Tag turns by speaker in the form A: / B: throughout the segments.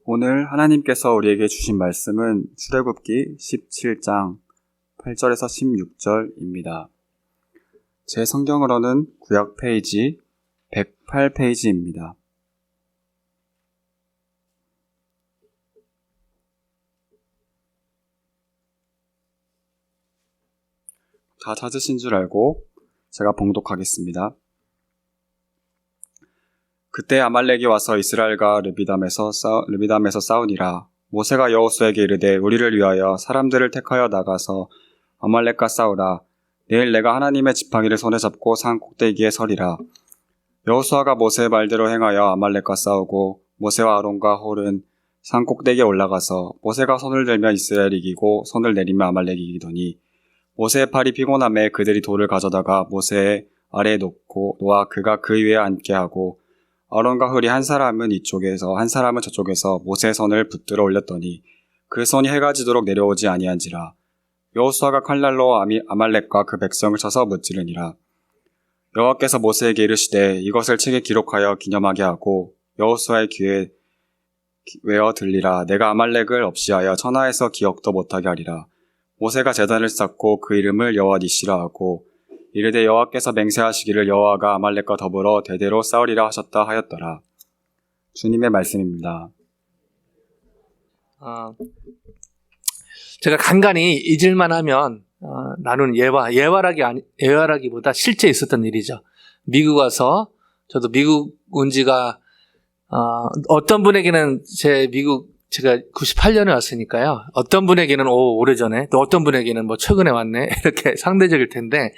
A: 오늘 하나님께서 우리에게 주신 말씀은 출애굽기 17장 8절에서 16절입니다. 제 성경으로는 구약 페이지 108페이지입니다. 다 찾으신 줄 알고 제가 봉독하겠습니다. 그때 아말렉이 와서 이스라엘과 르비담에서 싸우니라. 모세가 여호수아에게 이르되 우리를 위하여 사람들을 택하여 나가서 아말렉과 싸우라. 내일 내가 하나님의 지팡이를 손에 잡고 산 꼭대기에 서리라. 여호수아가 모세의 말대로 행하여 아말렉과 싸우고 모세와 아론과 홀은 산 꼭대기에 올라가서 모세가 손을 들면 이스라엘이 이기고 손을 내리면 아말렉이 이기더니 모세의 팔이 피곤함에 그들이 돌을 가져다가 모세의 아래에 놓아 그가 그 위에 앉게 하고 아론과 홀이 한 사람은 이쪽에서 한 사람은 저쪽에서 모세의 손을 붙들어 올렸더니 그 손이 해가 지도록 내려오지 아니한지라. 여호수아가 칼날로 아말렉과 그 백성을 쳐서 무찌르니라. 여호와께서 모세에게 이르시되 이것을 책에 기록하여 기념하게 하고 여호수아의 귀에 외어 들리라. 내가 아말렉을 없이하여 천하에서 기억도 못하게 하리라. 모세가 제단을 쌓고 그 이름을 여호와 니시라 하고 이르되 여호와께서 맹세하시기를 여호와가 아말렉과 더불어 대대로 싸우리라 하셨다 하였더라. 주님의 말씀입니다.
B: 제가 간간히 잊을만 하면 나누는 예화라기보다 실제 있었던 일이죠. 미국 와서 저도 미국 온 지가 어떤 분에게는 제가 98년에 왔으니까요. 어떤 분에게는 오래전에, 또 어떤 분에게는 최근에 왔네. 이렇게 상대적일 텐데,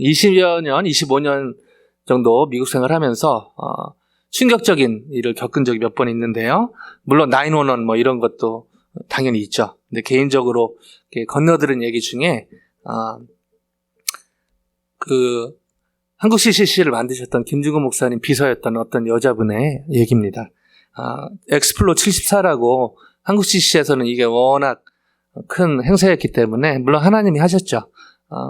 B: 20여 년, 25년 정도 미국 생활하면서, 충격적인 일을 겪은 적이 몇 번 있는데요. 물론 911 이런 것도 당연히 있죠. 근데 개인적으로 건너들은 얘기 중에, 한국 CCC를 만드셨던 김중근 목사님 비서였던 어떤 여자분의 얘기입니다. 엑스플로 74라고 한국 CC에서는 이게 워낙 큰 행사였기 때문에 물론 하나님이 하셨죠.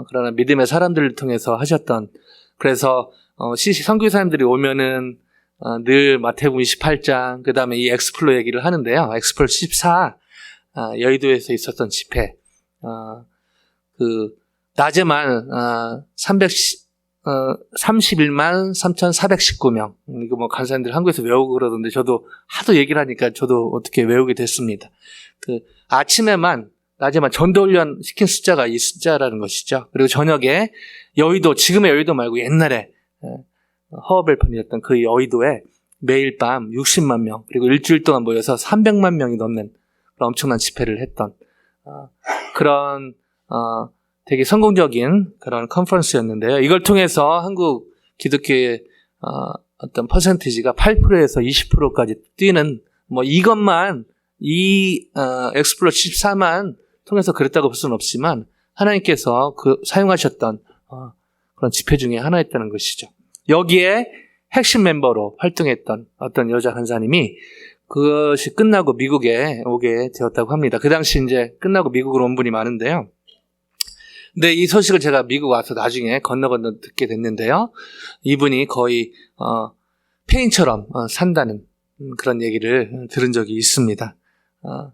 B: 그러나 믿음의 사람들을 통해서 하셨던, 그래서 CC 선교사님들이 오면은 늘 마태복음 28장 그 다음에 이 엑스플로 얘기를 하는데요. 엑스플로 14 여의도에서 있었던 집회, 낮에만 31만 3,419명. 이거 간사님들 한국에서 외우고 그러던데 저도 하도 얘기를 하니까 저도 어떻게 외우게 됐습니다. 아침에만, 낮에만 전도훈련 시킨 숫자가 이 숫자라는 것이죠. 그리고 저녁에 여의도, 지금의 여의도 말고 옛날에 허허벨판이었던 그 여의도에 매일 밤 60만 명, 그리고 일주일 동안 모여서 300만 명이 넘는 그런 엄청난 집회를 했던 그런 되게 성공적인 그런 컨퍼런스였는데요. 이걸 통해서 한국 기독교의 어떤 퍼센티지가 8%에서 20%까지 뛰는, 이것만, 엑스플로 14만 통해서 그랬다고 볼 수는 없지만, 하나님께서 사용하셨던 그런 집회 중에 하나였다는 것이죠. 여기에 핵심 멤버로 활동했던 어떤 여자 간사님이 그것이 끝나고 미국에 오게 되었다고 합니다. 그 당시 이제 끝나고 미국으로 온 분이 많은데요. 근데 이 소식을 제가 미국 와서 나중에 건너 듣게 됐는데요. 이분이 거의 폐인처럼 산다는 그런 얘기를 들은 적이 있습니다.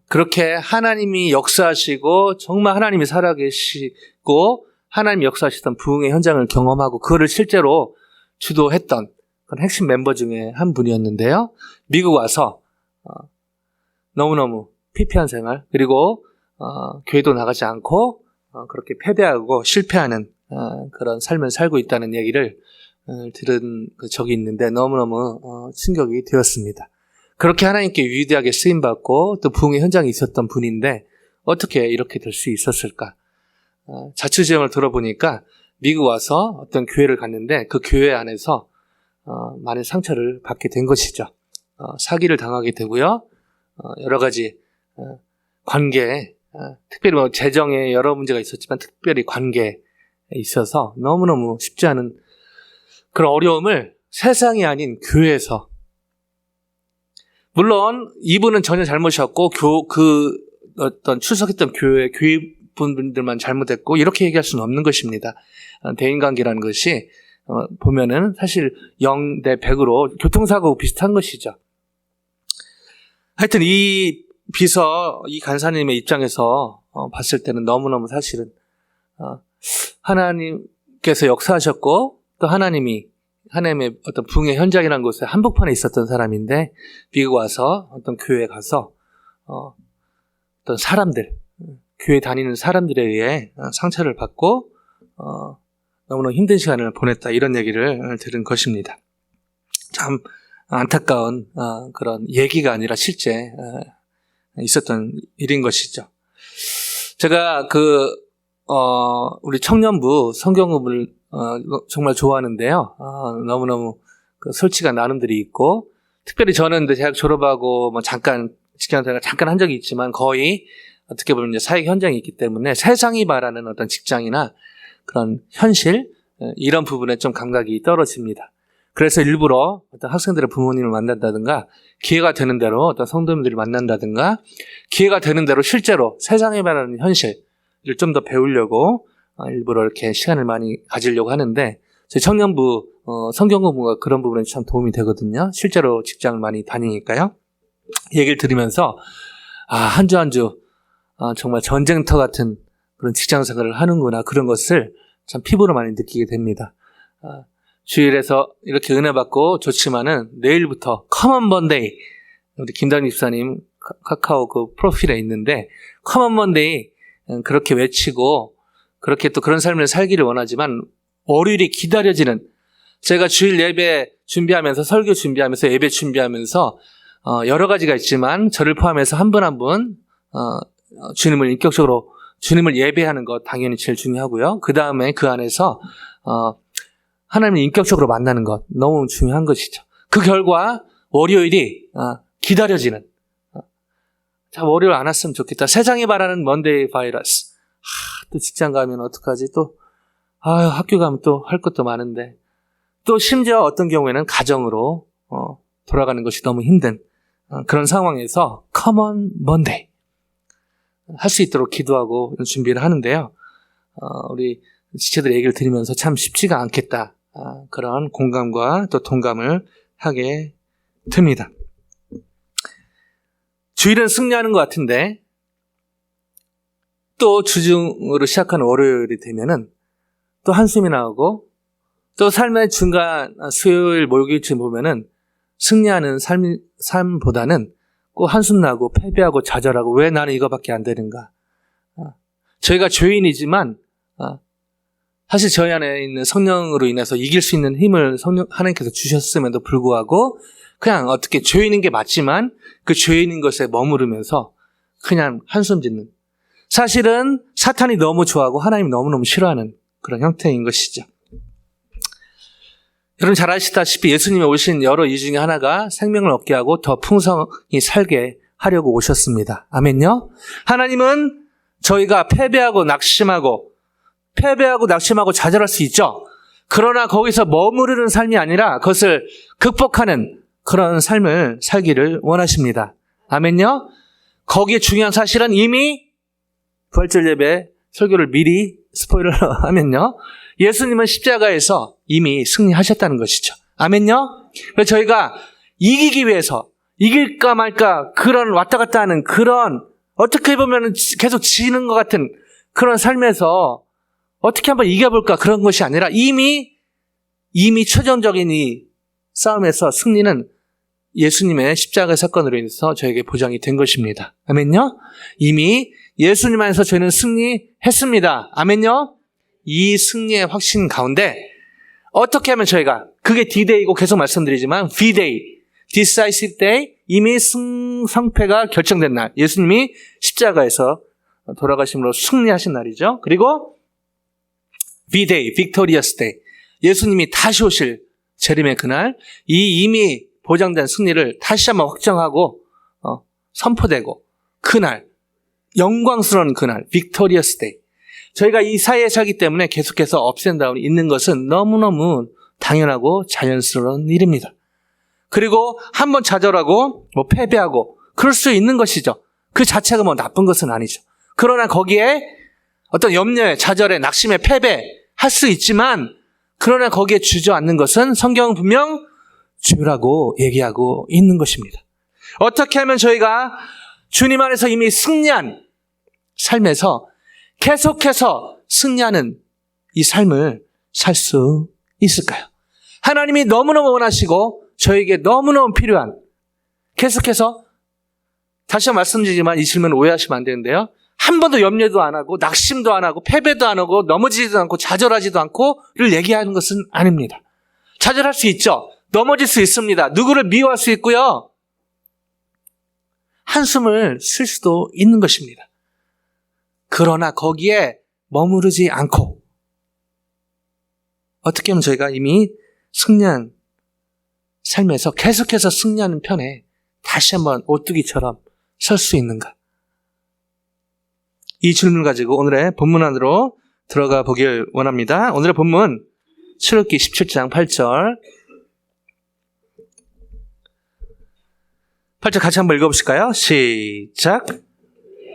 B: 그렇게 하나님이 역사하시고 정말 하나님이 살아계시고 하나님이 역사하시던 부흥의 현장을 경험하고 그거를 실제로 주도했던 그런 핵심 멤버 중에 한 분이었는데요. 미국 와서 너무너무 피폐한 생활, 그리고 교회도 나가지 않고 그렇게 패배하고 실패하는 그런 삶을 살고 있다는 얘기를 들은 적이 있는데 너무너무 충격이 되었습니다. 그렇게 하나님께 위대하게 쓰임받고 또 부흥의 현장에 있었던 분인데 어떻게 이렇게 될 수 있었을까? 자초지종을 들어보니까 미국 와서 어떤 교회를 갔는데 그 교회 안에서 많은 상처를 받게 된 것이죠. 사기를 당하게 되고요. 여러 가지 관계에, 특별히 재정에 여러 문제가 있었지만 특별히 관계에 있어서 너무너무 쉽지 않은 그런 어려움을 세상이 아닌 교회에서, 물론 이분은 전혀 잘못이었고 어떤 출석했던 교회분들만 잘못했고 이렇게 얘기할 수는 없는 것입니다. 대인관계라는 것이 보면은 사실 0대 100으로 교통사고 비슷한 것이죠. 하여튼 이 비서, 이 간사님의 입장에서 봤을 때는 너무너무 사실은 하나님께서 역사하셨고 또 하나님의 어떤 붕의 현장이라는 곳에 한복판에 있었던 사람인데 미국 와서 어떤 교회에 가서 어떤 사람들, 교회 다니는 사람들에 의해 상처를 받고 너무너무 힘든 시간을 보냈다, 이런 얘기를 들은 것입니다. 참 안타까운 그런 얘기가 아니라 실제 있었던 일인 것이죠. 제가 우리 청년부 성경음을 정말 좋아하는데요. 너무너무 설치가 나름들이 있고, 특별히 저는 대학 졸업하고 잠깐 직장생활 잠깐 한 적이 있지만 거의 어떻게 보면 이제 사회 현장이 있기 때문에 세상이 바라는 어떤 직장이나 그런 현실, 이런 부분에 좀 감각이 떨어집니다. 그래서 일부러 어떤 학생들의 부모님을 만난다든가, 기회가 되는 대로 어떤 성도님들을 만난다든가, 기회가 되는 대로 실제로 세상에 바라는 현실을 좀 더 배우려고 일부러 이렇게 시간을 많이 가지려고 하는데, 저희 청년부 성경공부가 그런 부분에 참 도움이 되거든요. 실제로 직장을 많이 다니니까요. 얘기를 들으면서 한 주 한 주 정말 전쟁터 같은 그런 직장 생활을 하는구나, 그런 것을 참 피부로 많이 느끼게 됩니다. 주일에서 이렇게 은혜 받고 좋지만은 내일부터 커먼 먼데이, 우리 김다니 집사님 카카오 그 프로필에 있는데 커먼 먼데이 그렇게 외치고 그렇게 또 그런 삶을 살기를 원하지만 월요일이 기다려지는, 제가 주일 예배 준비하면서, 설교 준비하면서, 예배 준비하면서 여러 가지가 있지만 저를 포함해서 한 분 한 분 주님을 인격적으로 주님을 예배하는 것 당연히 제일 중요하고요. 그 다음에 그 안에서 하나님을 인격적으로 만나는 것 너무 중요한 것이죠. 그 결과 월요일이 기다려지는, 자, 월요일 안 왔으면 좋겠다. 세상이 바라는 먼데이 바이러스. 또 직장 가면 어떡하지? 또 학교 가면 또 할 것도 많은데, 또 심지어 어떤 경우에는 가정으로 돌아가는 것이 너무 힘든 그런 상황에서 커먼 먼데이 할 수 있도록 기도하고 준비를 하는데요. 우리 지체들의 얘기를 들으면서 참 쉽지가 않겠다, 그런 공감과 또 동감을 하게 됩니다. 주일은 승리하는 것 같은데 또 주중으로 시작하는 월요일이 되면은 또 한숨이 나오고, 또 삶의 중간 수요일 목요일쯤 보면은 승리하는 삶보다는 꼭 한숨 나고 패배하고 좌절하고 왜 나는 이거밖에 안 되는가. 저희가 죄인이지만 사실 저희 안에 있는 성령으로 인해서 이길 수 있는 힘을 하나님께서 주셨음에도 불구하고 그냥 어떻게 죄인인 게 맞지만 그 죄인인 것에 머무르면서 그냥 한숨 짓는, 사실은 사탄이 너무 좋아하고 하나님이 너무너무 싫어하는 그런 형태인 것이죠. 여러분 잘 아시다시피 예수님이 오신 여러 이유 중에 하나가 생명을 얻게 하고 더 풍성히 살게 하려고 오셨습니다. 아멘요? 하나님은 저희가 패배하고 낙심하고 좌절할 수 있죠. 그러나 거기서 머무르는 삶이 아니라 그것을 극복하는 그런 삶을 살기를 원하십니다. 아멘요? 거기에 중요한 사실은 이미 부활절 예배 설교를 미리 스포일러 하면요, 예수님은 십자가에서 이미 승리하셨다는 것이죠. 아멘요? 그래서 저희가 이기기 위해서 이길까 말까 그런 왔다 갔다 하는 그런, 어떻게 보면 계속 지는 것 같은 그런 삶에서 어떻게 한번 이겨볼까, 그런 것이 아니라 이미 최종적인 이 싸움에서 승리는 예수님의 십자가 사건으로 인해서 저에게 보장이 된 것입니다. 아멘요? 이미 예수님 안에서 저희는 승리했습니다. 아멘요? 이 승리의 확신 가운데 어떻게 하면 저희가, 그게 D-Day이고 계속 말씀드리지만 V-Day, Decisive Day, 이미 성패가 결정된 날, 예수님이 십자가에서 돌아가심으로 승리하신 날이죠. 그리고 V-Day, Victorious Day, 예수님이 다시 오실 재림의 그날, 이 이미 보장된 승리를 다시 한번 확정하고 선포되고 그날, 영광스러운 그날, Victorious Day. 저희가 이 사회에 살기 때문에 계속해서 ups and down이 있는 것은 너무너무 당연하고 자연스러운 일입니다. 그리고 한번 좌절하고 패배하고 그럴 수 있는 것이죠. 그 자체가 나쁜 것은 아니죠. 그러나 거기에 어떤 염려에, 좌절에, 낙심에, 패배할 수 있지만, 그러나 거기에 주저앉는 것은 성경은 분명 죄라고 얘기하고 있는 것입니다. 어떻게 하면 저희가 주님 안에서 이미 승리한 삶에서 계속해서 승리하는 이 삶을 살 수 있을까요? 하나님이 너무너무 원하시고 저에게 너무너무 필요한, 계속해서 다시 한번 말씀드리지만 이 질문 오해하시면 안 되는데요. 한 번도 염려도 안 하고 낙심도 안 하고 패배도 안 하고 넘어지지도 않고 좌절하지도 않고를 얘기하는 것은 아닙니다. 좌절할 수 있죠. 넘어질 수 있습니다. 누구를 미워할 수 있고요. 한숨을 쉴 수도 있는 것입니다. 그러나 거기에 머무르지 않고 어떻게 하면 저희가 이미 승리한 삶에서 계속해서 승리하는 편에 다시 한번 오뚜기처럼 설 수 있는가? 이 질문을 가지고 오늘의 본문 안으로 들어가 보길 원합니다. 오늘의 본문 출애굽기 17장 8절 8절 같이 한번 읽어보실까요? 시작.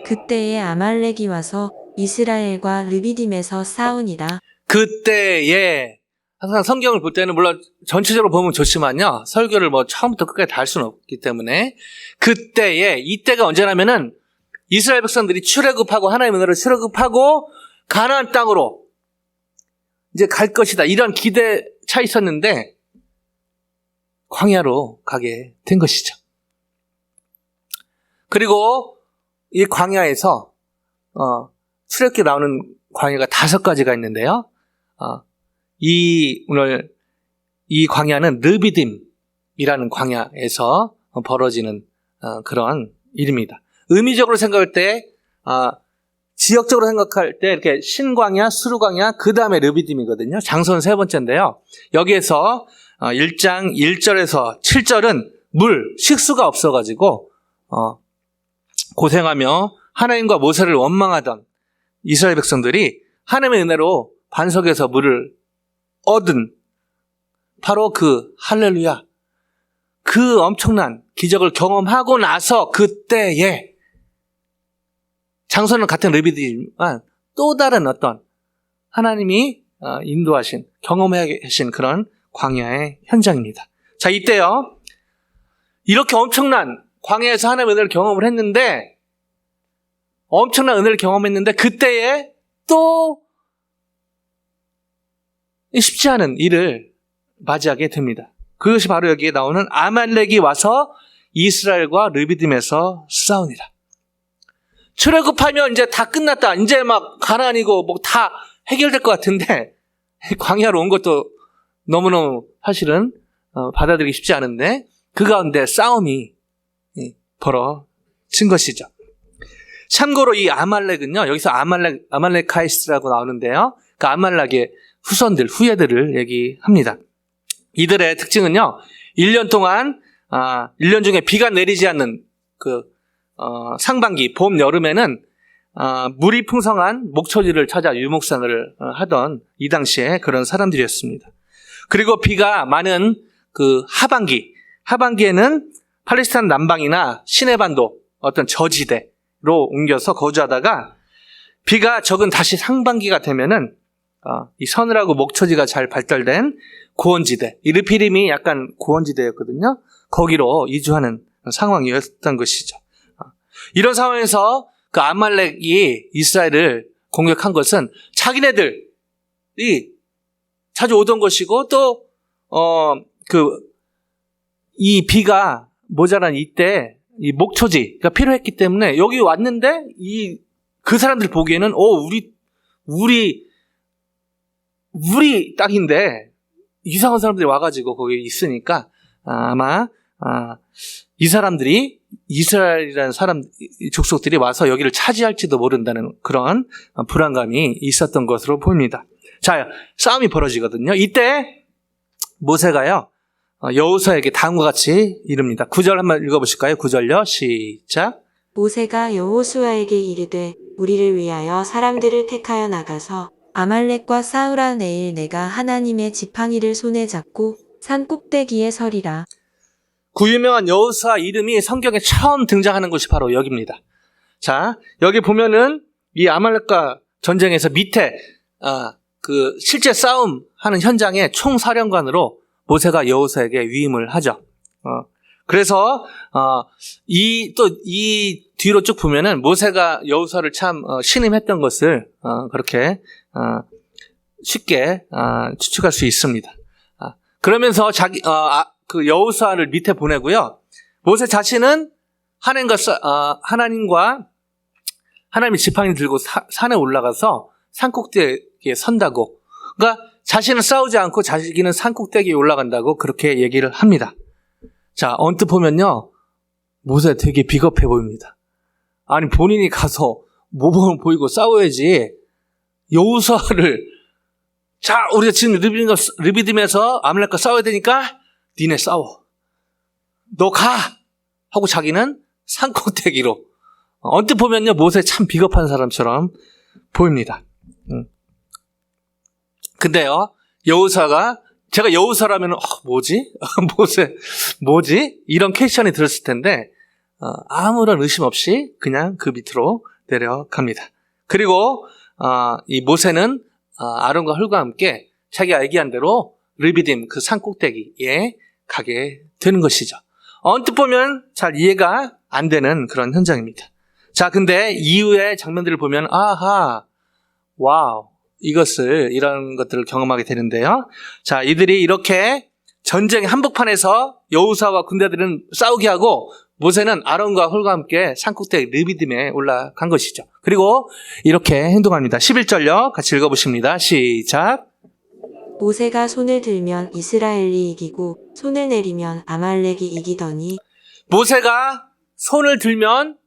C: 그때에 아말렉이 와서 이스라엘과 르비딤에서 싸우니라.
B: 그때에, 항상 성경을 볼 때는 물론 전체적으로 보면 좋지만요, 설교를 뭐 처음부터 끝까지 다 할 수는 없기 때문에 그때에, 이때가 언제냐면은 이스라엘 백성들이 출애굽하고 하나님의 은혜로 출애굽하고 가나안 땅으로 이제 갈 것이다, 이런 기대 차 있었는데 광야로 가게 된 것이죠. 그리고 이 광야에서 출애굽기 나오는 광야가 5가지가 있는데요. 오늘 이 광야는 르비딤이라는 광야에서 벌어지는 그런 일입니다. 의미적으로 생각할 때, 지역적으로 생각할 때 이렇게 신광야, 수르광야, 그 다음에 르비딤이거든요. 장소는 3번째인데요. 여기에서 1장 1절에서 7절은 식수가 없어가지고 고생하며 하나님과 모세를 원망하던 이스라엘 백성들이 하나님의 은혜로 반석에서 물을 얻은 바로 그 할렐루야, 그 엄청난 기적을 경험하고 나서 그때에, 장소는 같은 르비딤이지만 또 다른 어떤 하나님이 인도하신, 경험해 하신 그런 광야의 현장입니다. 자, 이때요, 이렇게 엄청난 광야에서 하나님의 은혜를 경험을 했는데, 엄청난 은혜를 경험했는데 그때에 또 쉽지 않은 일을 맞이하게 됩니다. 그것이 바로 여기에 나오는 아말렉이 와서 이스라엘과 르비딤에서 싸우니라. 출애굽하면 이제 다 끝났다, 이제 막 가나안이고 뭐 다 해결될 것 같은데 광야로 온 것도 너무너무 사실은 받아들이기 쉽지 않은데 그 가운데 싸움이 벌어진 것이죠. 참고로 이 아말렉은요, 여기서 아말렉카이스라고 나오는데요, 그 아말렉의 후예들을 얘기합니다. 이들의 특징은요, 1년 동안 1년 중에 비가 내리지 않는 상반기, 봄, 여름에는 물이 풍성한 목초지를 찾아 유목상을 하던 이 당시에 그런 사람들이었습니다. 그리고 비가 많은 그 하반기에는 팔레스타인 남방이나 시내반도 어떤 저지대로 옮겨서 거주하다가 비가 적은 다시 상반기가 되면은 이 서늘하고 목초지가 잘 발달된 고원지대, 이르피림이 약간 고원지대였거든요. 거기로 이주하는 상황이었던 것이죠. 이런 상황에서 그 아말렉이 이스라엘을 공격한 것은 자기네들이 자주 오던 것이고, 또 이 비가 모자란 이때 이 목초지가 필요했기 때문에 여기 왔는데 그 사람들 보기에는 우리 땅인데 이상한 사람들이 와가지고 거기 있으니까 아마 이 사람들이, 이스라엘이라는 족속들이 와서 여기를 차지할지도 모른다는 그런 불안감이 있었던 것으로 보입니다. 자, 싸움이 벌어지거든요. 이때 모세가요, 여호수아에게 다음과 같이 이릅니다. 9절 한번 읽어보실까요? 9절요. 시작.
C: 모세가 여호수아에게 이르되 우리를 위하여 사람들을 택하여 나가서 아말렉과 싸우라. 내일 내가 하나님의 지팡이를 손에 잡고 산 꼭대기에 서리라.
B: 그 유명한 여호수아 이름이 성경에 처음 등장하는 곳이 바로 여기입니다. 자, 여기 보면은 이 아말렉과 전쟁에서 밑에 실제 싸움하는 현장의 총사령관으로 모세가 여호수아에게 위임을 하죠. 그래서 이 뒤로 쭉 보면은 모세가 여호수아를 참 신임했던 것을 그렇게 쉽게 추측할 수 있습니다. 그러면서 그 여호수아를 밑에 보내고요. 모세 자신은 하나님과 하나님의 지팡이 들고 산에 올라가서 산꼭대기에 선다고. 그러니까 자신은 싸우지 않고 자기는 산꼭대기에 올라간다고 그렇게 얘기를 합니다. 자, 언뜻 보면요. 모세 되게 비겁해 보입니다. 아니, 본인이 가서 모범을 보이고 싸워야지. 여호수아를, 자, 우리가 지금 르비딤에서 아말렉과 싸워야 되니까 니네 싸워. 너 가! 하고 자기는 산꼭대기로. 언뜻 보면요. 모세 참 비겁한 사람처럼 보입니다. 근데요. 여호수아가, 제가 여호수아라면 뭐지? 모세 뭐지? 이런 퀘스천이 들었을 텐데 아무런 의심 없이 그냥 그 밑으로 내려갑니다. 그리고 이 모세는 아론과 훌과 함께 자기가 얘기한 대로 르비딤 그 산꼭대기에 가게 되는 것이죠. 언뜻 보면 잘 이해가 안 되는 그런 현장입니다. 자, 근데 이후의 장면들을 보면 아하, 와우, 이런 것들을 경험하게 되는데요. 자, 이들이 이렇게 전쟁 한복판에서 여호수아와 군대들은 싸우게 하고 모세는 아론과 홀과 함께 산꼭대기 르비딤에 올라간 것이죠. 그리고 이렇게 행동합니다. 11절요. 같이 읽어보십니다. 시작.
C: 모세가 손을 들면 이스라엘이 이기고 손을 내리면 아말렉이 이기더니
B: 모세가 손을 들면,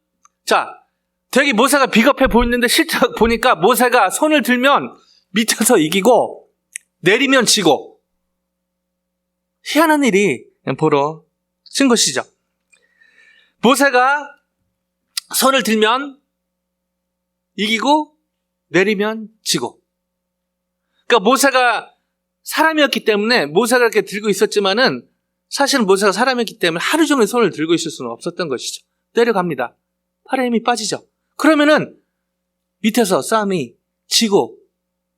B: 자, 되게 모세가 비겁해 보이는데 실제 보니까 모세가 손을 들면 밑에서 이기고 내리면 지고 희한한 일이 벌어진 것이죠. 모세가 손을 들면 이기고 내리면 지고. 그러니까 모세가 사람이었기 때문에 모세가 이렇게 들고 있었지만은 사실은 모세가 사람이었기 때문에 하루 종일 손을 들고 있을 수는 없었던 것이죠. 내려갑니다. 팔에 힘이 빠지죠. 그러면은 밑에서 싸움이 지고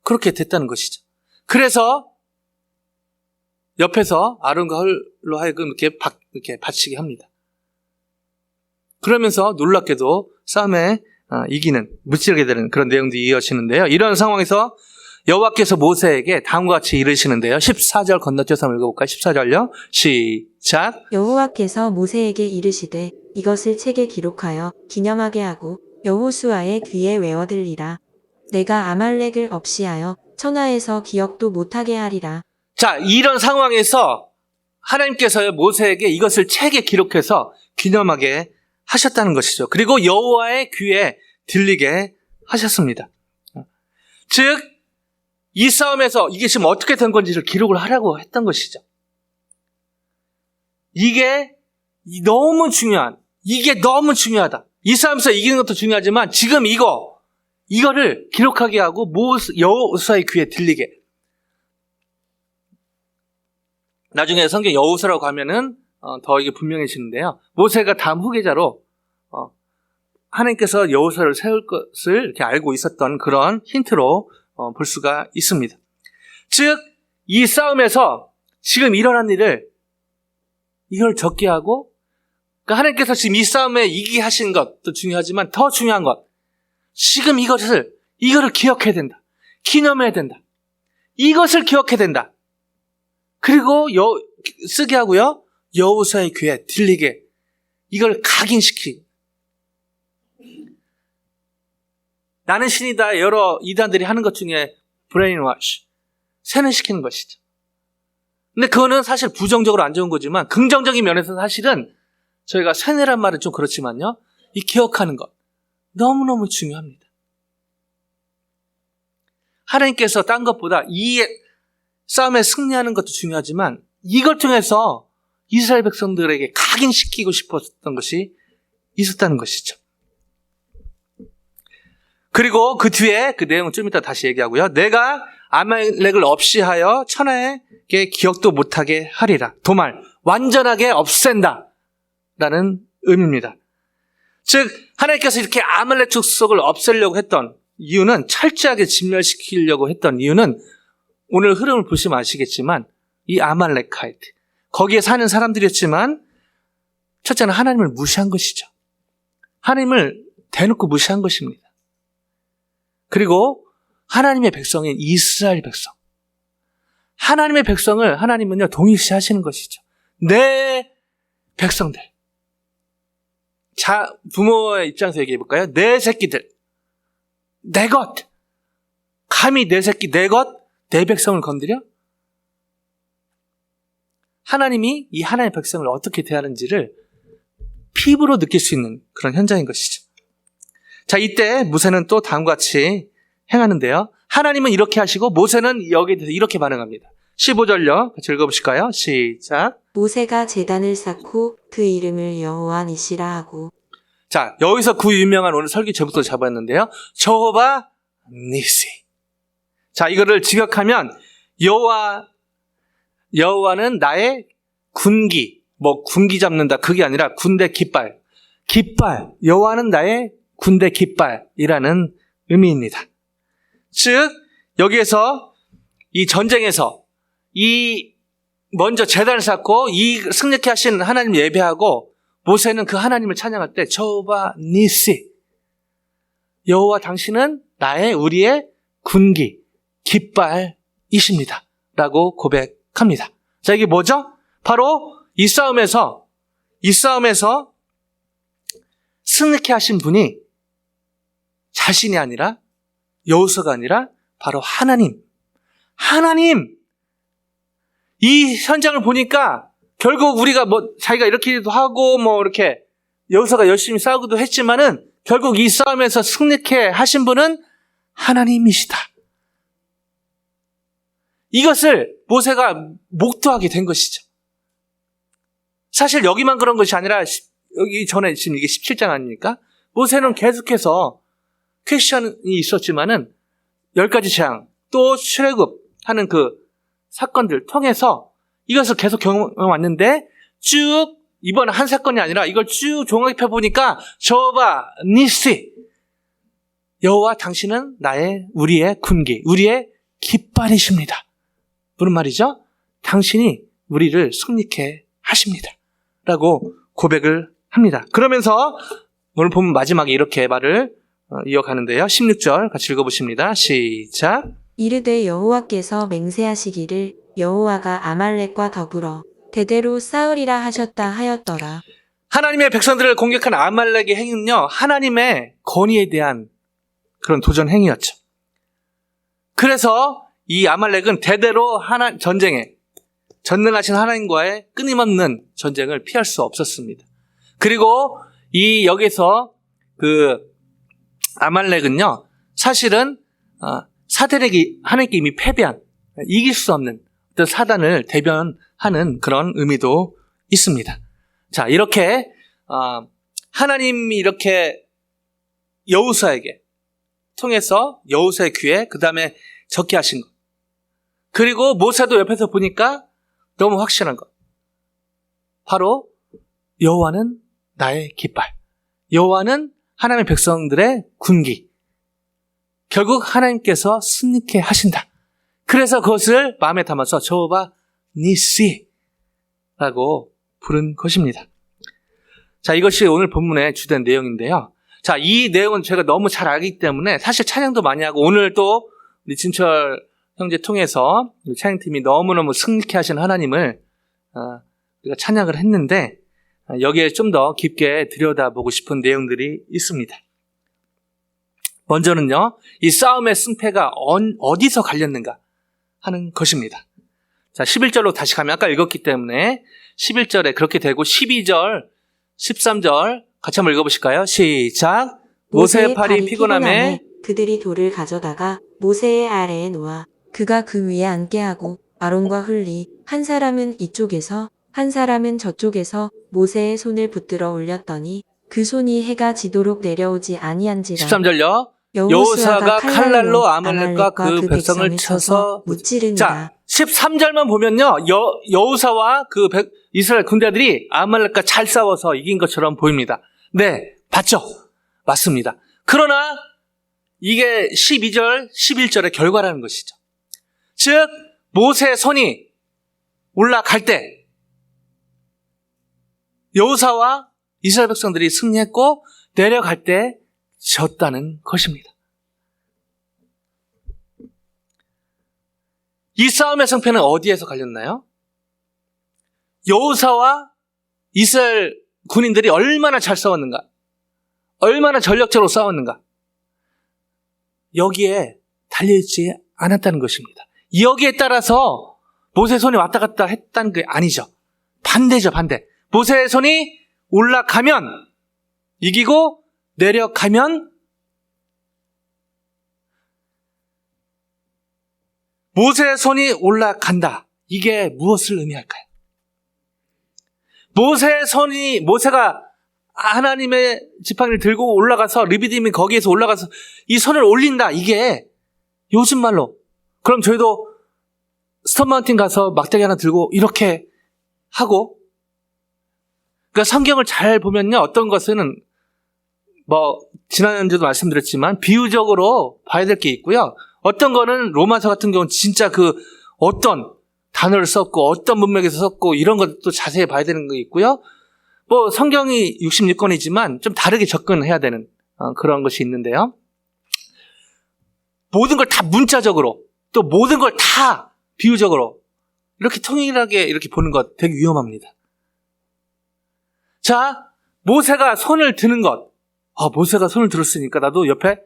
B: 그렇게 됐다는 것이죠. 그래서 옆에서 아론과 홀로 하여금 이렇게 받치게 합니다. 그러면서 놀랍게도 싸움에 이기는, 무찌르게 되는 그런 내용도 이어지는데요. 이런 상황에서 여호와께서 모세에게 다음과 같이 이르시는데요. 14절 건너뛰어서 한번 읽어볼까요? 14절요. 시작.
C: 여호와께서 모세에게 이르시되 이것을 책에 기록하여 기념하게 하고 여호수아의 귀에 외워들리라. 내가 아말렉을 없이하여 천하에서 기억도 못하게 하리라.
B: 자, 이런 상황에서 하나님께서 모세에게 이것을 책에 기록해서 기념하게 하셨다는 것이죠. 그리고 여호와의 귀에 들리게 하셨습니다. 즉, 이 싸움에서 이게 지금 어떻게 된 건지를 기록을 하라고 했던 것이죠. 이게 너무 중요하다. 이 싸움에서 이기는 것도 중요하지만 지금 이거를 기록하게 하고 여호수아의 귀에 들리게. 나중에 성경 여호수아라고 하면은 더 이게 분명해지는데요. 모세가 다음 후계자로 하나님께서 여호수아를 세울 것을 이렇게 알고 있었던 그런 힌트로 볼 수가 있습니다. 즉, 이 싸움에서 지금 일어난 일을 이걸 적게 하고, 그러니까 하나님께서 지금 이 싸움에 이기게 하신 것도 중요하지만 더 중요한 것, 지금 이거를 기억해야 된다. 기념해야 된다. 이것을 기억해야 된다. 그리고 쓰게 하고요. 여호수아의 귀에 들리게 이걸 각인시키. 나는 신이다 여러 이단들이 하는 것 중에 브레인워시, 세뇌시키는 것이죠. 근데 그거는 사실 부정적으로 안 좋은 거지만 긍정적인 면에서 사실은 저희가 세뇌란 말은 좀 그렇지만요. 이 기억하는 것 너무너무 중요합니다. 하나님께서 딴 것보다 이 싸움에 승리하는 것도 중요하지만 이걸 통해서 이스라엘 백성들에게 각인시키고 싶었던 것이 있었다는 것이죠. 그리고 그 뒤에 그 내용은 좀 이따 다시 얘기하고요. 내가 아말렉을 없이 하여 천하에게 기억도 못하게 하리라. 도말, 완전하게 없앤다 라는 의미입니다. 즉 하나님께서 이렇게 아말렉 족속을 없애려고 했던 이유는, 철저하게 진멸시키려고 했던 이유는 오늘 흐름을 보시면 아시겠지만 이 아말렉하이트, 거기에 사는 사람들이었지만 첫째는 하나님을 무시한 것이죠. 하나님을 대놓고 무시한 것입니다. 그리고 하나님의 백성인 이스라엘 백성. 하나님의 백성을 하나님은요, 동일시하시는 것이죠. 내 백성들. 자, 부모의 입장에서 얘기해 볼까요? 내 새끼들. 내 것. 감히 내 새끼, 내 것, 내 백성을 건드려? 하나님이 이 하나님의 백성을 어떻게 대하는지를 피부로 느낄 수 있는 그런 현장인 것이죠. 자, 이때 모세는 또 다음과 같이 행하는데요. 하나님은 이렇게 하시고 모세는 여기에 대해서 이렇게 반응합니다. 15절요. 같이 읽어보실까요? 시작.
C: 모세가 제단을 쌓고 그 이름을 여호와 니시라 하고.
B: 자, 여기서 그 유명한 오늘 설교 제목도 잡았는데요. 여호와 니시. 자, 이거를 직역하면 여호와는 나의 군기, 군기 잡는다 그게 아니라 군대 깃발. 여호와는 나의 군대 깃발이라는 의미입니다. 즉 여기에서 이 전쟁에서 먼저 제단을 쌓고 이 승리케 하신 하나님 예배하고 모세는 그 하나님을 찬양할 때 여호와 니시, 여호와 당신은 우리의 군기, 깃발이십니다 라고 고백합니다. 자, 이게 뭐죠? 바로 이 싸움에서 승리케 하신 분이 자신이 아니라 여호수아가 아니라 바로 하나님. 이 현장을 보니까 결국 우리가 자기가 이렇게도 하고 이렇게 여호수아가 열심히 싸우기도 했지만은 결국 이 싸움에서 승리케 하신 분은 하나님이시다. 이것을 모세가 목도하게 된 것이죠. 사실 여기만 그런 것이 아니라 여기 전에 지금 이게 17장 아닙니까? 모세는 계속해서 퀘션이 있었지만은 10가지 재앙, 또 출애굽하는 그 사건들 통해서 이것을 계속 경험해왔는데 쭉 이번 한 사건이 아니라 이걸 쭉 종합해 보니까 여호와 니시, 여호와 당신은 우리의 군기, 우리의 깃발이십니다. 무슨 말이죠? 당신이 우리를 승리케 하십니다 라고 고백을 합니다. 그러면서 오늘 보면 마지막에 이렇게 말을 이어가는데요. 16절 같이 읽어보십니다. 시작.
C: 이르되 여호와께서 맹세하시기를 여호와가 아말렉과 더불어 대대로 싸우리라 하셨다 하였더라.
B: 하나님의 백성들을 공격한 아말렉의 행위는요, 하나님의 권위에 대한 그런 도전 행위였죠. 그래서 이 아말렉은 대대로 전쟁에 전능하신 하나님과의 끊임없는 전쟁을 피할 수 없었습니다. 그리고 여기서 그 아말렉은요, 사실은 사단에게 하나님께 이미 패배한, 이길 수 없는 어떤 사단을 대변하는 그런 의미도 있습니다. 자, 이렇게 하나님이 이렇게 여호수아에게 통해서 여호수아의 귀에 그 다음에 적게 하신 것, 그리고 모세도 옆에서 보니까 너무 확실한 것, 바로 여호와는 나의 깃발, 여호와는 하나님의 백성들의 군기, 결국 하나님께서 승리케 하신다. 그래서 그것을 마음에 담아서 여호와 니시라고 부른 것입니다. 자, 이것이 오늘 본문의 주된 내용인데요. 자, 이 내용은 제가 너무 잘 알기 때문에 사실 찬양도 많이 하고, 오늘 또 우리 진철 형제 통해서 찬양팀이 너무너무 승리케 하신 하나님을 우리가 찬양을 했는데, 여기에 좀 더 깊게 들여다보고 싶은 내용들이 있습니다. 먼저는요, 이 싸움의 승패가 어디서 갈렸는가 하는 것입니다. 자, 11절로 다시 가면 아까 읽었기 때문에 11절에 그렇게 되고 12절, 13절 같이 한번 읽어보실까요? 시작. 모세의 팔이 피곤함에
C: 그들이 돌을 가져다가 모세의 아래에 놓아 그가 그 위에 앉게 하고 아론과 훌리 한 사람은 이쪽에서 한 사람은 저쪽에서 모세의 손을 붙들어 올렸더니 그 손이 해가 지도록 내려오지 아니한지라.
B: 13절요. 여호수아가 칼날로 아말렉과 그 백성을 쳐서
C: 무찌르니라.
B: 자, 13절만 보면요, 여호수아와 그 이스라엘 군대들이 아말렉과 잘 싸워서 이긴 것처럼 보입니다. 네, 봤죠? 맞습니다. 그러나 이게 12절, 11절의 결과라는 것이죠. 즉 모세의 손이 올라갈 때 여호사와 이스라엘 백성들이 승리했고 내려갈 때 졌다는 것입니다. 이 싸움의 승패는 어디에서 갈렸나요? 여호사와 이스라엘 군인들이 얼마나 잘 싸웠는가, 얼마나 전력적으로 싸웠는가, 여기에 달려있지 않았다는 것입니다. 여기에 따라서 모세의 손이 왔다 갔다 했다는 게 아니죠. 반대죠, 반대. 모세의 손이 올라가면 이기고 내려가면, 모세의 손이 올라간다. 이게 무엇을 의미할까요? 모세가 하나님의 지팡이를 들고 올라가서 르비딤이 거기에서 올라가서 이 손을 올린다. 이게 요즘 말로, 그럼 저희도 스톤 마운틴 가서 막대기 하나 들고 이렇게 하고, 그러니까 성경을 잘 보면요, 어떤 것은 지난주도 말씀드렸지만 비유적으로 봐야 될 게 있고요, 어떤 거는 로마서 같은 경우는 진짜 어떤 단어를 썼고 어떤 문맥에서 썼고 이런 것도 자세히 봐야 되는 게 있고요. 성경이 66권이지만 좀 다르게 접근해야 되는 그런 것이 있는데요. 모든 걸 다 문자적으로, 또 모든 걸 다 비유적으로 이렇게 통일하게 이렇게 보는 것 되게 위험합니다. 자, 모세가 손을 드는 것. 모세가 손을 들었으니까 나도 옆에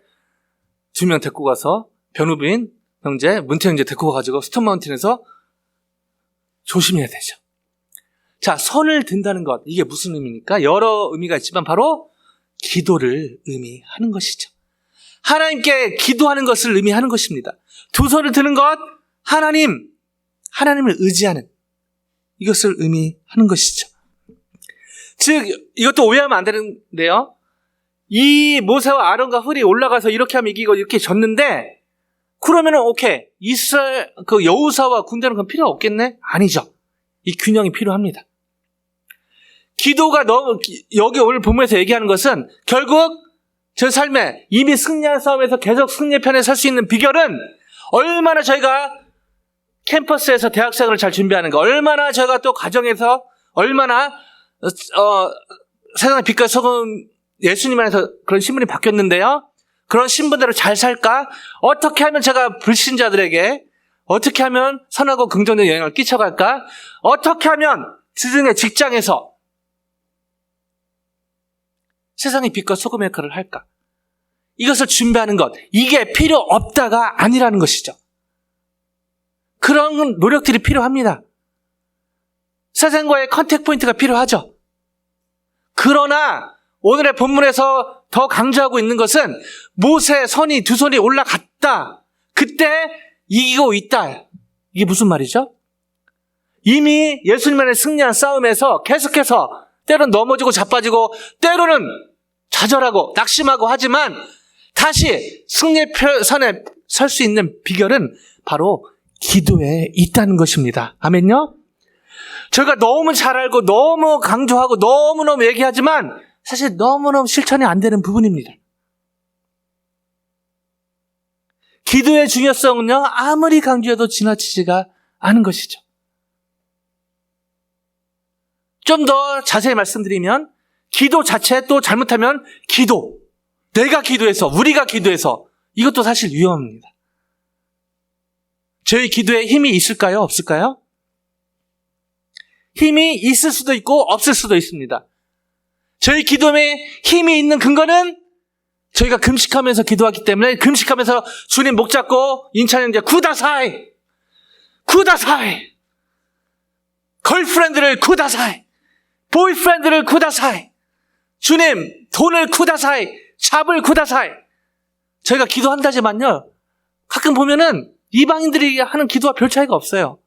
B: 2명 데리고 가서 변우빈 형제, 문태 형제 데리고 가가지고 스톤 마운틴에서 조심해야 되죠. 자, 손을 든다는 것, 이게 무슨 의미입니까? 여러 의미가 있지만 바로 기도를 의미하는 것이죠. 하나님께 기도하는 것을 의미하는 것입니다. 두 손을 드는 것, 하나님을 의지하는, 이것을 의미하는 것이죠. 즉, 이것도 오해하면 안 되는데요, 이 모세와 아론과 훌이 올라가서 이렇게 하면 이기고 이렇게 졌는데, 그러면은 오케이, 이스라엘 여호사와 군대는 그럼 필요 없겠네? 아니죠. 이 균형이 필요합니다. 기도가 여기 오늘 본문에서 얘기하는 것은 결국 저 삶에 이미 승리한 싸움에서 계속 승리의 편에 설 수 있는 비결은, 얼마나 저희가 캠퍼스에서 대학생활을 잘 준비하는가, 얼마나 저희가 또 가정에서 얼마나 세상의 빛과 소금 예수님 안에서 그런 신분이 바뀌었는데요, 그런 신분대로 잘 살까? 어떻게 하면 제가 불신자들에게 어떻게 하면 선하고 긍정적인 영향을 끼쳐갈까? 어떻게 하면 주중에 직장에서 세상의 빛과 소금의 역할을 할까? 이것을 준비하는 것, 이게 필요 없다가 아니라는 것이죠. 그런 노력들이 필요합니다. 세상과의 컨택 포인트가 필요하죠. 그러나 오늘의 본문에서 더 강조하고 있는 것은 모세의 두 손이 올라갔다. 그때 이기고 있다. 이게 무슨 말이죠? 이미 예수님 안에 승리한 싸움에서 계속해서 때로는 넘어지고 자빠지고 때로는 좌절하고 낙심하고 하지만 다시 승리의 선에 설 수 있는 비결은 바로 기도에 있다는 것입니다. 아멘요? 저희가 너무 잘 알고 너무 강조하고 너무너무 얘기하지만 사실 너무너무 실천이 안 되는 부분입니다. 기도의 중요성은요, 아무리 강조해도 지나치지가 않은 것이죠. 좀 더 자세히 말씀드리면, 기도 자체, 또 잘못하면 내가 기도해서, 우리가 기도해서, 이것도 사실 위험합니다. 저희 기도에 힘이 있을까요? 없을까요? 힘이 있을 수도 있고 없을 수도 있습니다. 저희 기도에 힘이 있는 근거는 저희가 금식하면서 기도하기 때문에, 금식하면서 주님 목 잡고 인찬 형제 쿠다사이, 걸프렌드를 쿠다사이, 보이프렌드를 쿠다사이, 주님 돈을 쿠다사이, 잡을 쿠다사이, 저희가 기도한다지만요, 가끔 보면은 이방인들이 하는 기도와 별 차이가 없어요.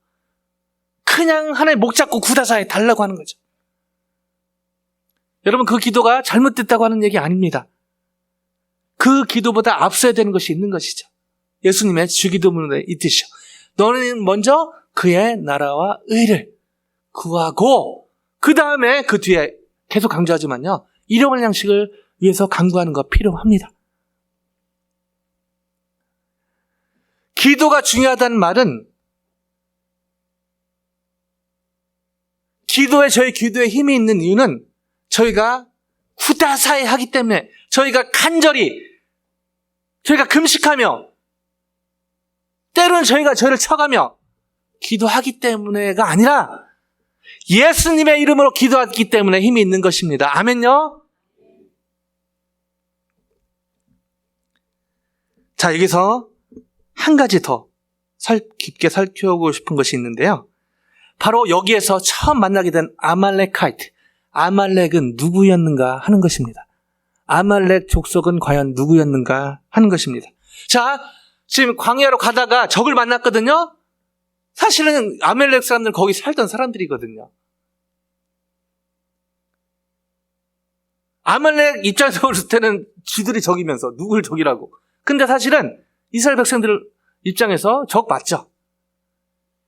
B: 그냥 하나님 목 잡고 쿠다사이 달라고 하는 거죠. 여러분, 그 기도가 잘못됐다고 하는 얘기 아닙니다. 그 기도보다 앞서야 되는 것이 있는 것이죠. 예수님의 주기도문에 있듯이요. 너는 먼저 그의 나라와 의를 구하고 그 다음에 그 뒤에 계속 강조하지만요, 일용할 양식을 위해서 간구하는 거 필요합니다. 기도가 중요하다는 말은, 저희 기도에 힘이 있는 이유는 저희가 후다사에 하기 때문에, 저희가 간절히, 저희가 금식하며, 때로는 저희가 저를 쳐가며 기도하기 때문에가 아니라 예수님의 이름으로 기도하기 때문에 힘이 있는 것입니다. 아멘요? 자, 여기서 한 가지 더 깊게 살펴보고 싶은 것이 있는데요. 바로 여기에서 처음 만나게 된 아말렉카이트. 아말렉은 누구였는가 하는 것입니다. 아말렉 족속은 과연 누구였는가 하는 것입니다. 자, 지금 광야로 가다가 적을 만났거든요. 사실은 아말렉 사람들은 거기 살던 사람들이거든요. 아말렉 입장에서 볼 때는 쥐들이 적이면서 누굴 적이라고. 근데 사실은 이스라엘 백성들 입장에서 적 맞죠.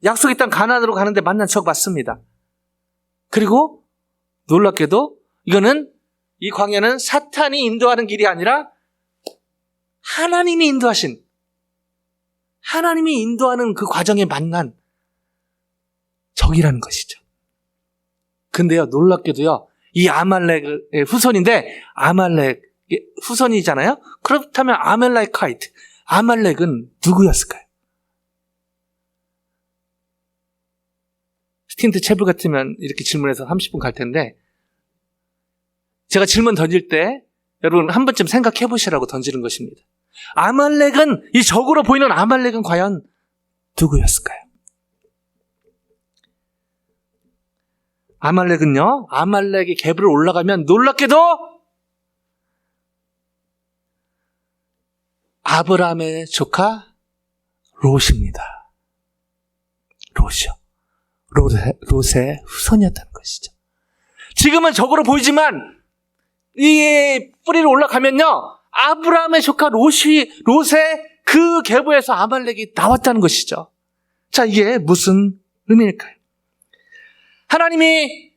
B: 약속의 땅 가나안으로 가는데 만난 적 맞습니다. 그리고 놀랍게도 이 광야는 사탄이 인도하는 길이 아니라 하나님이 인도하는 그 과정에 만난 적이라는 것이죠. 근데요, 놀랍게도요, 이 아말렉의 후손인데, 아말렉의 후손이잖아요? 그렇다면 아말렉카이트, 아말렉은 누구였을까요? 스틴트 채블 같으면 이렇게 질문해서 30분 갈 텐데, 제가 질문 던질 때 여러분 한 번쯤 생각해 보시라고 던지는 것입니다. 아말렉은, 이 적으로 보이는 아말렉은 과연 누구였을까요? 아말렉은요, 아말렉이 개브를 올라가면 놀랍게도 아브라함의 조카 롯입니다. 롯의 후손이었다는 것이죠. 지금은 적으로 보이지만 이 뿌리를 올라가면요, 아브라함의 조카 롯의 그 계보에서 아말렉이 나왔다는 것이죠. 자, 이게 무슨 의미일까요? 하나님이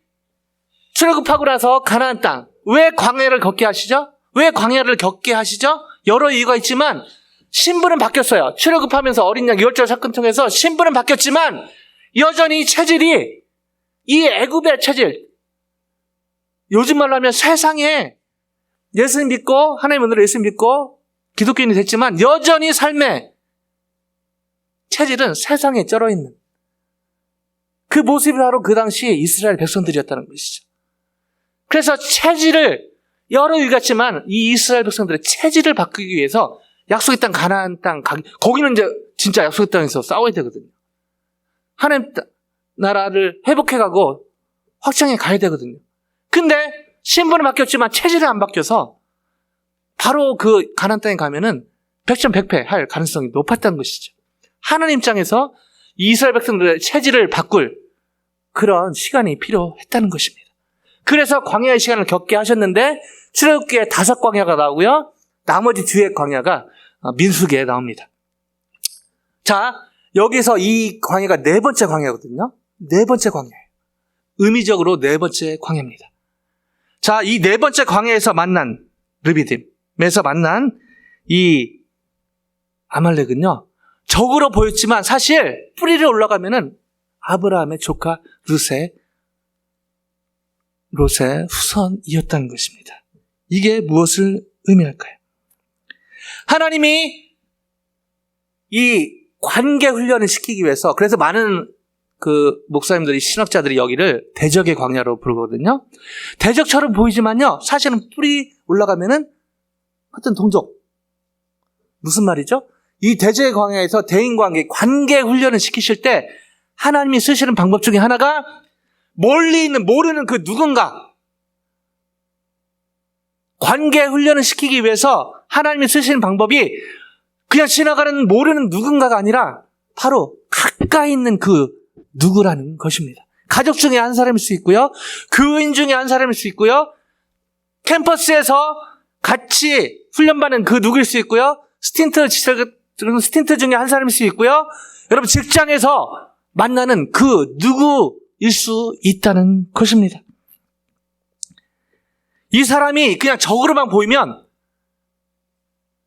B: 출애굽하고 나서 가나안 땅, 왜 광야를 걷게 하시죠? 왜 광야를 겪게 하시죠? 여러 이유가 있지만 신분은 바뀌었어요. 출애굽하면서 어린 양 10절 사건 통해서 신분은 바뀌었지만 여전히 체질이, 이 애굽의 체질, 요즘 말로 하면 세상에 예수님 믿고, 하나님 은혜로 예수님 믿고 기독교인이 됐지만 여전히 삶의 체질은 세상에 쩔어있는 그 모습이 바로 그 당시 이스라엘 백성들이었다는 것이죠. 그래서 체질을, 여러 이유 같지만 이 이스라엘 백성들의 체질을 바꾸기 위해서 약속의 땅 가나안 땅, 거기는 이제 진짜 약속의 땅에서 싸워야 되거든요. 하나님 나라를 회복해가고 확장해 가야 되거든요. 근데 신분은 바뀌었지만 체질은 안 바뀌어서 바로 그 가나안 땅에 가면은 백전백패 할 가능성이 높았다는 것이죠. 하나님 입장에서 이스라엘 백성들의 체질을 바꿀 그런 시간이 필요했다는 것입니다. 그래서 광야의 시간을 겪게 하셨는데 출애굽기에 5광야가 나오고요, 나머지 뒤에 광야가 민수기에 나옵니다. 자, 여기서 이 광야가 4번째 광야거든요. 4번째 광야예요. 의미적으로 4번째 광야입니다. 자, 이 4번째 광야에서 만난 르비딤에서 만난 이 아말렉은요, 적으로 보였지만 사실 뿌리를 올라가면은 아브라함의 조카 롯의 후손이었다는 것입니다. 이게 무엇을 의미할까요? 하나님이 이 관계 훈련을 시키기 위해서, 그래서 많은 그 목사님들이, 신학자들이 여기를 대적의 광야로 부르거든요. 대적처럼 보이지만요, 사실은 뿌리 올라가면은 하여튼 동족. 무슨 말이죠? 이 대적의 광야에서 대인관계, 관계 훈련을 시키실 때 하나님이 쓰시는 방법 중에 하나가 멀리 있는, 모르는 그 누군가, 관계 훈련을 시키기 위해서 하나님이 쓰시는 방법이 그냥 지나가는 모르는 누군가가 아니라 바로 가까이 있는 그 누구라는 것입니다. 가족 중에 한 사람일 수 있고요, 교인 중에 한 사람일 수 있고요, 캠퍼스에서 같이 훈련받는 그 누구일 수 있고요, 스틴트 중에 한 사람일 수 있고요, 여러분 직장에서 만나는 그 누구일 수 있다는 것입니다. 이 사람이 그냥 적으로만 보이면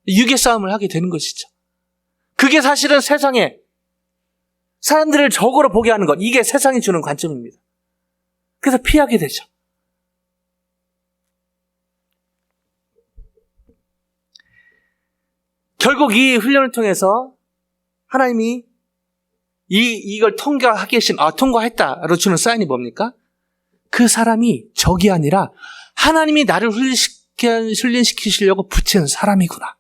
B: 유괴 싸움을 하게 되는 것이죠. 그게 사실은 세상에 사람들을 적으로 보게 하는 것, 이게 세상이 주는 관점입니다. 그래서 피하게 되죠. 결국 이 훈련을 통해서 하나님이 이걸 통과했다로 주는 사인이 뭡니까? 그 사람이 적이 아니라 하나님이 나를 훈련시키시려고 붙이는 사람이구나.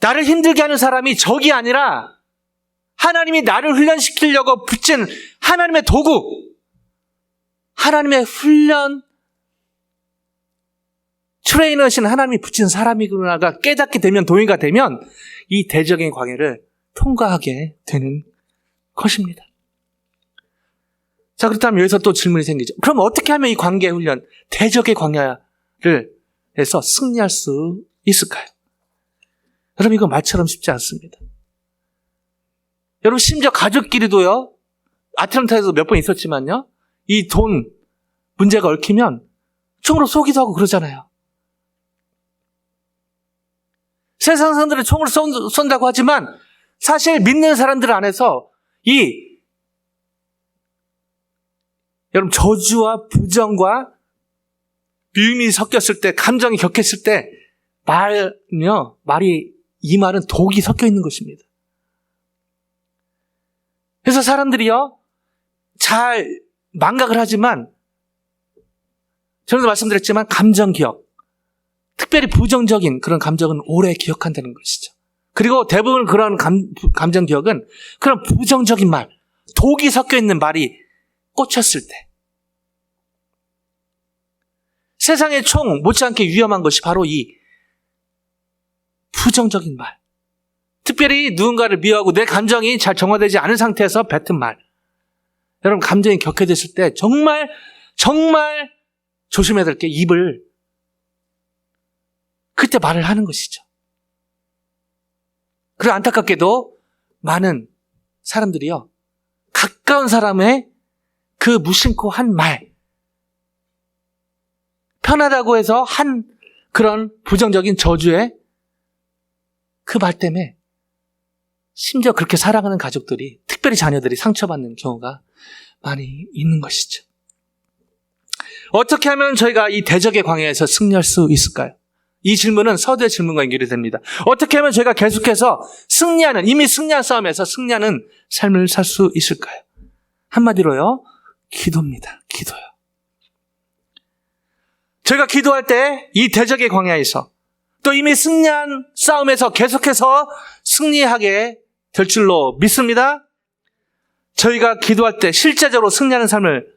B: 나를 힘들게 하는 사람이 적이 아니라 하나님이 나를 훈련시키려고 붙인 하나님의 도구, 하나님의 훈련 트레이너신 하나님이 붙인 사람이구나가 깨닫게 되면, 동의가 되면 이 대적인 광야를 통과하게 되는 것입니다. 자, 그렇다면 여기서 또 질문이 생기죠. 그럼 어떻게 하면 이 관계 훈련, 대적의 광야를 해서 승리할 수 있을까요? 여러분, 이거 말처럼 쉽지 않습니다. 여러분, 심지어 가족끼리도요, 아틀란타에서 몇 번 있었지만요, 이 돈 문제가 얽히면 총으로 쏘기도 하고 그러잖아요. 세상 사람들은 총을 쏜다고 하지만 사실 믿는 사람들 안에서 여러분, 저주와 부정과 미움이 섞였을 때, 감정이 격했을 때 이 말은 독이 섞여 있는 것입니다. 그래서 사람들이요, 잘 망각을 하지만, 전에도 말씀드렸지만 감정 기억, 특별히 부정적인 그런 감정은 오래 기억한다는 것이죠. 그리고 대부분 그런 감정 기억은 그런 부정적인 말, 독이 섞여 있는 말이 꽂혔을 때, 세상의 총 못지않게 위험한 것이 바로 이 부정적인 말, 특별히 누군가를 미워하고 내 감정이 잘 정화되지 않은 상태에서 뱉은 말, 여러분, 감정이 격해졌을 때 정말 조심해야 될 게 입을 그때 말을 하는 것이죠. 그리고 안타깝게도 많은 사람들이요, 가까운 사람의 그 무심코 한 말, 편하다고 해서 한 그런 부정적인 저주의 그 말 때문에 심지어 그렇게 살아가는 가족들이, 특별히 자녀들이 상처받는 경우가 많이 있는 것이죠. 어떻게 하면 저희가 이 대적의 광야에서 승리할 수 있을까요? 이 질문은 서두의 질문과 연결이 됩니다. 어떻게 하면 저희가 계속해서 이미 승리한 싸움에서 승리하는 삶을 살 수 있을까요? 한마디로요, 기도입니다. 기도요. 저희가 기도할 때 이 대적의 광야에서, 또 이미 승리한 싸움에서 계속해서 승리하게 될 줄로 믿습니다. 저희가 기도할 때 실제적으로 승리하는 삶을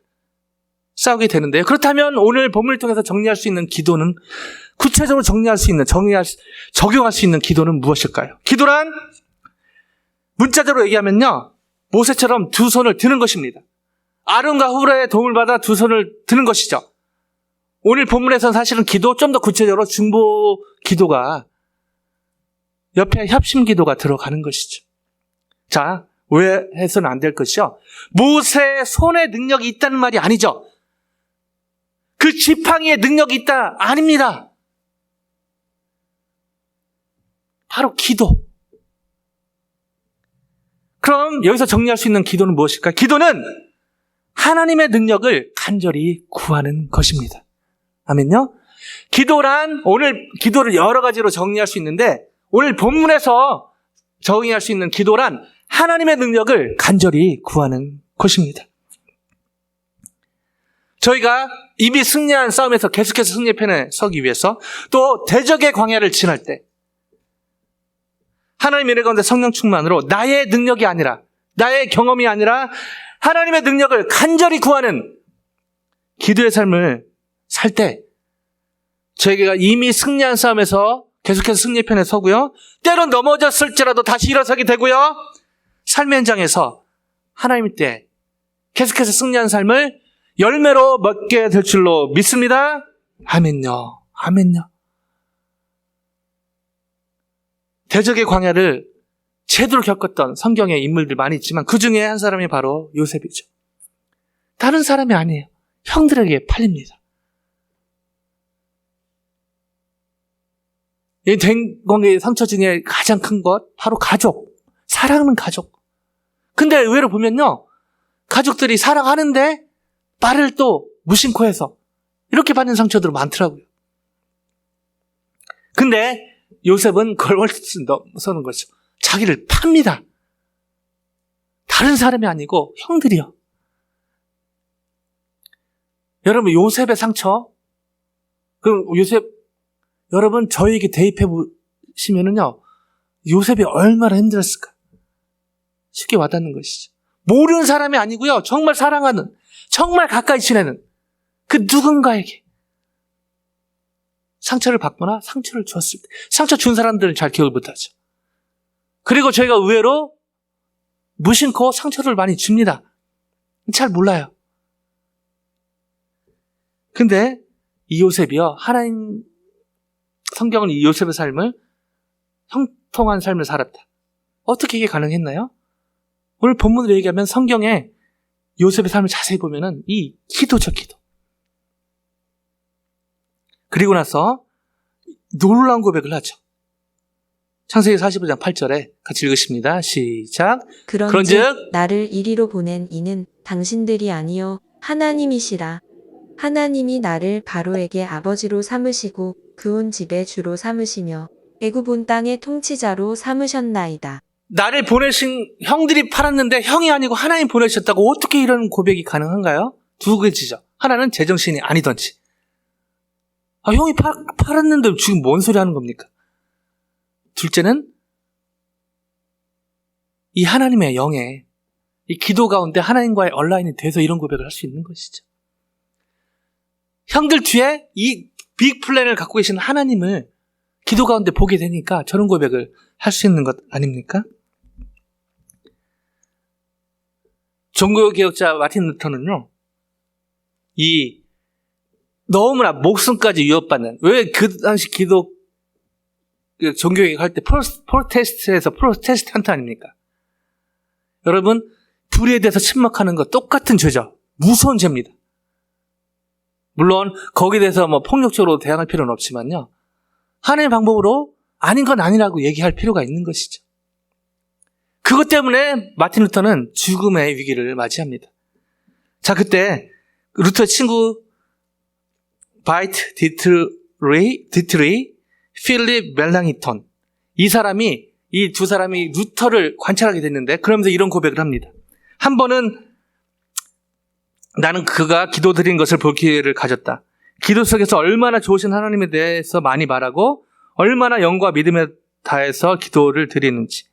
B: 싸우게 되는데요. 그렇다면 오늘 본문을 통해서 정리할 수 있는 기도는, 구체적으로 적용할 수 있는 기도는 무엇일까요? 기도란 문자적으로 얘기하면요, 모세처럼 두 손을 드는 것입니다. 아론과 후라의 도움을 받아 두 손을 드는 것이죠. 오늘 본문에서는 사실은 기도, 좀 더 구체적으로 중보 기도가 옆에 협심 기도가 들어가는 것이죠. 자, 오해해서는 안 될 것이요, 모세의 손에 능력이 있다는 말이 아니죠. 그 지팡이에 능력이 있다, 아닙니다. 바로 기도. 그럼 여기서 정리할 수 있는 기도는 무엇일까요? 기도는 하나님의 능력을 간절히 구하는 것입니다. 아멘요? 기도란, 오늘 기도를 여러 가지로 정리할 수 있는데, 오늘 본문에서 정의할 수 있는 기도란 하나님의 능력을 간절히 구하는 것입니다. 저희가 이미 승리한 싸움에서 계속해서 승리의 편에 서기 위해서, 또 대적의 광야를 지날 때 하나님의 은혜 가운데 성령 충만으로 나의 능력이 아니라, 나의 경험이 아니라 하나님의 능력을 간절히 구하는 기도의 삶을 살 때, 저희가 이미 승리한 싸움에서 계속해서 승리의 편에 서고요, 때론 넘어졌을지라도 다시 일어서게 되고요, 삶의 현장에서 하나님 때 계속해서 승리한 삶을 열매로 먹게 될 줄로 믿습니다. 아멘요. 아멘요. 대적의 광야를 제대로 겪었던 성경의 인물들 많이 있지만 그 중에 한 사람이 바로 요셉이죠. 다른 사람이 아니에요. 형들에게 팔립니다. 이 대공의 상처 중에 가장 큰 것, 바로 가족. 사랑하는 가족. 근데 의외로 보면요, 가족들이 사랑하는데 말을 또 무심코 해서 이렇게 받는 상처들이 많더라고요. 근데 요셉은 그걸 훨씬 넘어서는 거죠. 자기를 팝니다. 다른 사람이 아니고 형들이요. 여러분, 요셉의 상처, 여러분, 저에게 대입해 보시면은요, 요셉이 얼마나 힘들었을까? 쉽게 와닿는 것이죠. 모르는 사람이 아니고요, 정말 사랑하는, 정말 가까이 지내는 그 누군가에게 상처를 받거나 상처를 줬을 때, 상처 준 사람들은 잘 기억을 못하죠. 그리고 저희가 의외로 무심코 상처를 많이 줍니다. 잘 몰라요. 근데 이 요셉이요, 성경은 이 요셉의 삶을 형통한 삶을 살았다. 어떻게 이게 가능했나요? 오늘 본문으로 얘기하면 성경에 요셉의 삶을 자세히 보면은 이 기도죠, 기도. 그리고 나서 놀라운 고백을 하죠. 창세기 45장 8절에 같이 읽으십니다. 시작.
C: 그런즉 나를 이리로 보낸 이는 당신들이 아니요 하나님이시라. 하나님이 나를 바로에게 아버지로 삼으시고 그 온 집의 주로 삼으시며 애굽 온 땅의 통치자로 삼으셨나이다.
B: 나를 보내신 형들이 팔았는데 형이 아니고 하나님 보내셨다고 어떻게 이런 고백이 가능한가요? 두 가지죠. 하나는 제정신이 아니던지. 형이 팔았는데 지금 뭔 소리 하는 겁니까? 둘째는 이 하나님의 영에 이 기도 가운데 하나님과의 온라인이 돼서 이런 고백을 할 수 있는 것이죠. 형들 뒤에 이 빅 플랜을 갖고 계신 하나님을 기도 가운데 보게 되니까 저런 고백을 할 수 있는 것 아닙니까? 종교개혁자 마틴 루터는요, 이 너무나 목숨까지 위협받는, 왜 그 당시 종교개혁 할 때 프로테스트에서 프로테스탄트 아닙니까? 여러분, 불의에 대해서 침묵하는 거 똑같은 죄죠. 무서운 죄입니다. 물론 거기에 대해서 폭력적으로 대항할 필요는 없지만요, 하나님의 방법으로 아닌 건 아니라고 얘기할 필요가 있는 것이죠. 그것 때문에 마틴 루터는 죽음의 위기를 맞이합니다. 자, 그때 루터 친구 바이트 디트리 필립 멜랑이톤, 이 두 사람이 루터를 관찰하게 됐는데, 그러면서 이런 고백을 합니다. 한 번은 나는 그가 기도 드린 것을 볼 기회를 가졌다. 기도 속에서 얼마나 좋으신 하나님에 대해서 많이 말하고 얼마나 영과 믿음에 다해서 기도를 드리는지,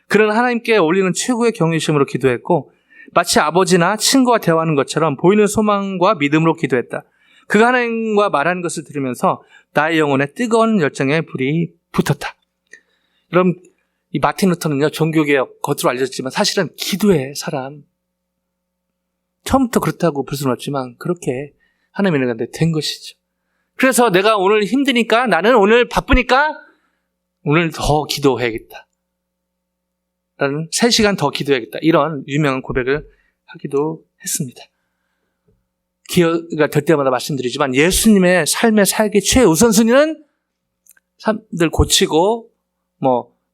B: 그런 하나님께 올리는 최고의 경외심으로 기도했고 마치 아버지나 친구와 대화하는 것처럼 보이는 소망과 믿음으로 기도했다. 그가 하나님과 말하는 것을 들으면서 나의 영혼에 뜨거운 열정의 불이 붙었다. 여러분, 이 마틴 루터는요, 종교개혁 겉으로 알려졌지만 사실은 기도의 사람, 처음부터 그렇다고 볼 수는 없지만 그렇게 하나님의 은혜가 된 것이죠. 그래서 내가 오늘 힘드니까, 나는 오늘 바쁘니까 오늘 더 기도해야겠다, 라는 3시간 더 기도해야겠다, 이런 유명한 고백을 하기도 했습니다. 기회가 될 때마다 말씀드리지만 예수님의 삶의 살기 최우선순위는 사람들 고치고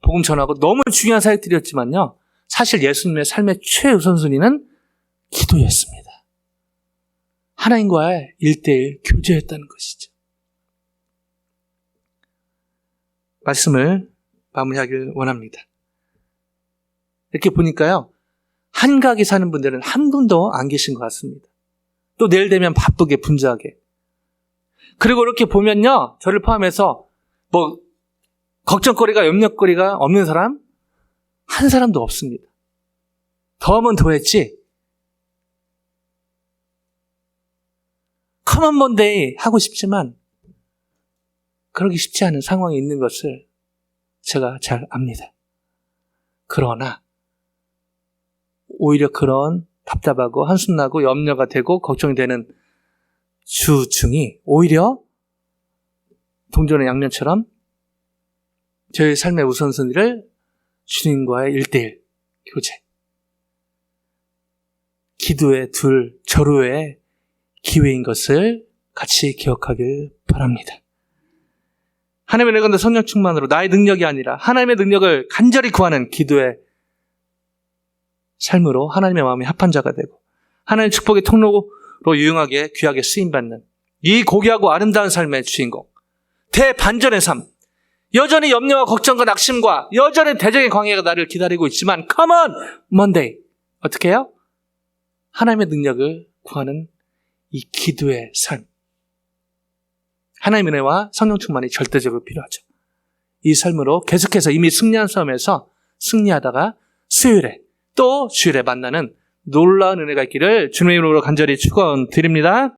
B: 복음 전하고 너무 중요한 사역들이었지만요, 사실 예수님의 삶의 최우선순위는 기도였습니다. 하나님과의 1:1 교제였다는 것이죠. 말씀을 마무리하길 원합니다. 이렇게 보니까요, 한가하게 사는 분들은 한 분도 안 계신 것 같습니다. 또 내일 되면 바쁘게 분주하게. 그리고 이렇게 보면요, 저를 포함해서 걱정거리가, 염려거리가 없는 사람 한 사람도 없습니다. 더하면 더했지 커먼 먼데이 하고 싶지만 그러기 쉽지 않은 상황에 있는 것을 제가 잘 압니다. 그러나 오히려 그런 답답하고 한숨나고 염려가 되고 걱정이 되는 주중이 오히려 동전의 양면처럼 저희 삶의 우선순위를 주님과의 1:1 교제, 기도의 절호의 기회인 것을 같이 기억하길 바랍니다. 하나님의 은혜가 성령 충만으로 나의 능력이 아니라 하나님의 능력을 간절히 구하는 기도의 삶으로 하나님의 마음에 합한 자가 되고 하나님의 축복의 통로로 유용하게 귀하게 쓰임받는 이 고귀하고 아름다운 삶의 주인공, 대반전의 삶, 여전히 염려와 걱정과 낙심과 여전히 대적의 광야가 나를 기다리고 있지만 Come on Monday 어떻게 해요? 하나님의 능력을 구하는 이 기도의 삶, 하나님의 은혜와 성령 충만이 절대적으로 필요하죠. 이 삶으로 계속해서 이미 승리한 싸움에서 승리하다가 수요일에 또 주일에 만나는 놀라운 은혜가 있기를 주님의 이름으로 간절히 축원드립니다.